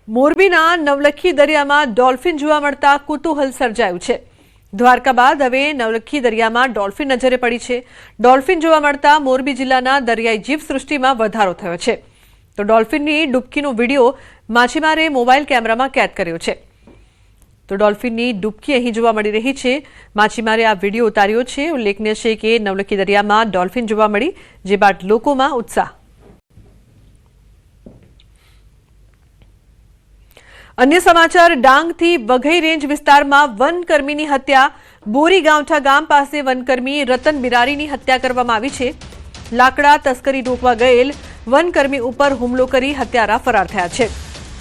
મોરબીના નવલખી દરિયામાં ડોલ્ફિન જોવા મળતા કુતૂહલ સર્જાયું છે। દ્વારકા બાદ હવે નવલખી દરિયામાં ડોલ્ફિન નજરે પડી છે। ડોલ્ફિન જોવા મળતા મોરબી જિલ્લાના દરિયાઈ જીવસૃષ્ટિમાં વધારો થયો છે। તો ડોલ્ફિનની ડૂબકીનો વિડીયો માછીમારે મોબાઈલ કેમેરામાં કેદ કર્યો છે। તો ડોલ્ફિનની ડૂબકી અહીં જોવા મળી રહી છે। માછીમારે આ વિડીયો ઉતાર્યો છે। ઉલ્લેખનીય છે કે નવલખી દરિયામાં ડોલ્ફિન જોવા મળી, જે બાદ લોકોમાં ઉત્સાહ। अन्य समाचार डांगथी वघई रेंज विस्तारमां वनकर्मीनी हत्या। बोरी गांवठा गाम पासे वनकर्मी रतन बिरारीनी हत्या करवामां आवी छे। लाकड़ा तस्करी रोकवा गयेल वनकर्मी उपर हुमलो करी हत्यारा फरार थया छे।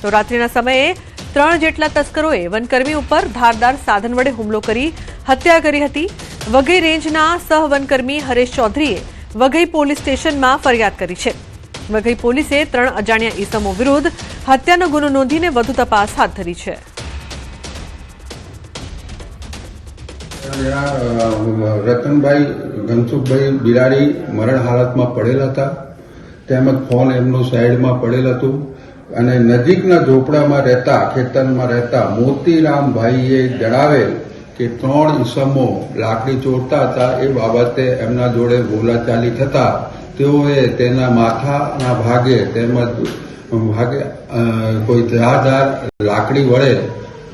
तो रात्रिना समये 3 जेटला तस्करोए वनकर्मी उपर धारदार साधन वडे हुमलो करी हत्या करी हती। वघई रेंजना सह वनकर्मी हरेश चौधरीए वघई पोलीस स्टेशनमां फरियाद करी छे। वघई पोलीसे 3 अजाण्या ईसमो विरुद्ध हत्यानो गुनो नोंधीने વધુ તપાસ હાથ ધરી છે। રતનભાઈ ઘનસુખભાઈ બિરાડી મરણ હાલતમાં પડેલા હતા, તેમજ ફોન એમનો સાઈડમાં પડેલ હતું અને નજીકના ઝોપડામાં રહેતા ખેતરમાં રહેતા મોતીરામભાઈએ જણાવેલ કે 3 ઈસમો લાકડી ચોરતા હતા। એ બાબતે એમના જોડે બોલાચાલી થતા તેઓએ તેના માથાના ભાગે તેમજ ભાગે કોઈ ધારદાર લાકડી વડે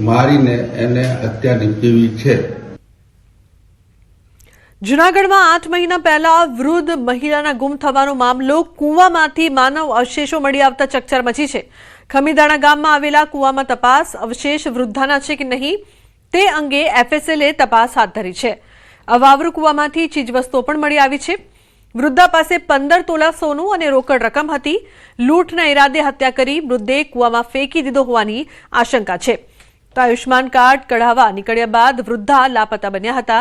મારીને એને હત્યા નિપજાવી છે। જૂનાગઢમાં 8 મહિના પહેલા વૃદ્ધ મહિલાના ગુમ થવાનો મામલો કૂવામાંથી માનવ અવશેષો મળી આવતા ચકચાર મચી છે। ખમીદાણા ગામમાં આવેલા કૂવામાં તપાસ, અવશેષ વૃદ્ધાના છે કે નહીં તે અંગે એફએસએલે તપાસ હાથ ધરી છે। અવાવરૂ કૂવામાંથી ચીજવસ્તુઓ પણ મળી આવી છે। વૃદ્ધા પાસે 15 તોલા સોનું અને રોકડ રકમ હતી। લૂંટના ઈરાદે હત્યા કરી મૃતદેહ કૂવામાં ફેંકી દીધો હોવાની આશંકા છે। તો આયુષ્માન કાર્ડ કઢાવવા નીકળ્યા બાદ વૃદ્ધા લાપતા બન્યા હતા।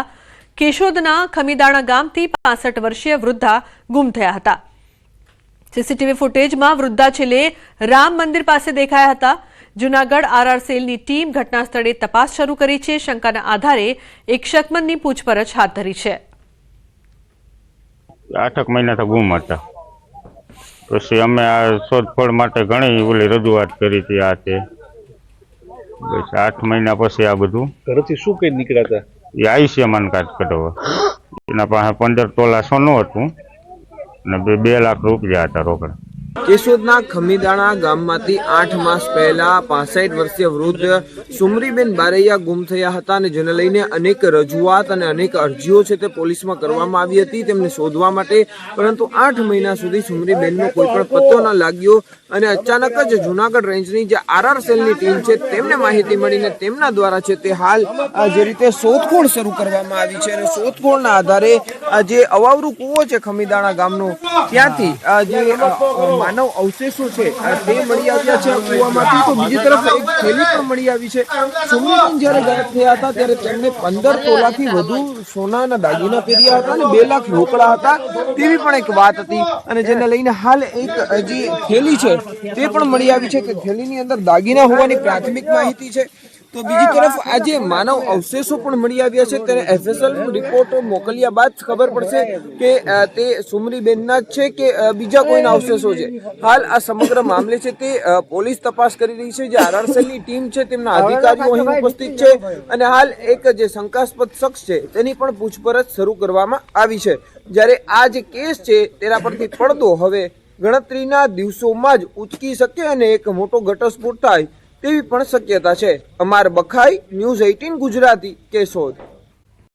કેશોદના ખમીદાણા ગામથી 65 વર્ષીય વૃદ્ધા ગુમ થયા હતા। સીસીટીવી ફૂટેજમાં વૃદ્ધા છેલ્લે રામ મંદિર પાસે દેખાયા હતા। જૂનાગઢ આરઆર સેલની ટીમ ઘટના સ્થળે તપાસ શરૂ કરી છે। શંકાના આધારે એક શકમનની પૂછપરછ હાથ ધરી છે। 8 મહિના તો ગુમ હતા, પછી અમે આ શોધખોળ માટે ઘણી ઓલી રજૂઆત કરી હતી। આ તે બસ 8 મહિના પછી આ બધું ઘરેથી શું કઈ નીકળ્યા હતા? એ આયુષ્યમાન કાર્ડ કઢાવવા, એના પાસે 15 તોલા સોનું હતું અને 2 લાખ રૂપિયા હતા રોકડા। કેશોદના ખમીદાણા ગામમાંથી 8 માસ પહેલા 65 વર્ષીય વૃદ્ધ સુમરીબેન બારૈયા ગુમ થયા હતા અને જેને લઈને અનેક રજૂઆત અને અનેક અરજીઓ છે તે પોલીસમાં કરવામાં આવી હતી તેમને શોધવા માટે, પરંતુ 8 મહિના સુધી સુમરીબેનનો કોઈ પણ પત્તો ન લાગ્યો અને અચાનક જ જૂનાગઢ રેન્જની જે આરઆર સેલની ટીમ છે તેમને માહિતી મળીને તેમના દ્વારા છે તે હાલ જે રીતે શોધખોળ શરૂ કરવામાં આવી છે અને શોધખોળના આધારે જે અવાવરૂ કૂવો છે ખમીદાણા ગામનો ત્યાંથી જે માનવ અવશેષો છે તે મળી આવ્યા છે કૂવામાંથી। તો બીજી તરફ એક થેલી પણ મળી આવી છે। સુમરીબેન જ્યારે ગાયબ થયા હતા ત્યારે તેમને 15 તોલાથી વધુ સોનાના દાગીના પહેર્યા હતા અને 2 લાખ રોકડા હતા તેવી પણ એક વાત હતી અને જેને લઈને હાલ એક જે થેલી છે તે પણ મળી આવી છે કે થેલીની અંદર દાગીના હોવાની પ્રાથમિક માહિતી છે। તો બીજી તરફ આજે માનવ અવશેષો પણ મળી આવ્યા છે ત્યારે એફએસએલ રિપોર્ટ મોકલ્યા બાદ ખબર પડશે કે તે સુમરીબેનના જ છે કે બીજા કોઈના અવશેષો છે। હાલ આ સમગ્ર મામલે છે તે પોલીસ તપાસ કરી રહી છે। જે આરઆર સેલની ટીમ છે તેમના અધિકારીઓ અહીં ઉપસ્થિત છે અને હાલ એક જે શંકાસ્પદ શખ્સ છે તેની પણ પૂછપરછ શરૂ કરવામાં આવી છે। જ્યારે આ જે કેસ છે તેના પરથી પડદો હવે ગણતરીના દિવસોમાં જ ઉચકી શકે અને એક મોટો ઘટસ્ફોટ થાય તેવી પણ શક્યતા છે। અમાર બખાઈ, ન્યૂઝ 18 ગુજરાતી, કેશોદ।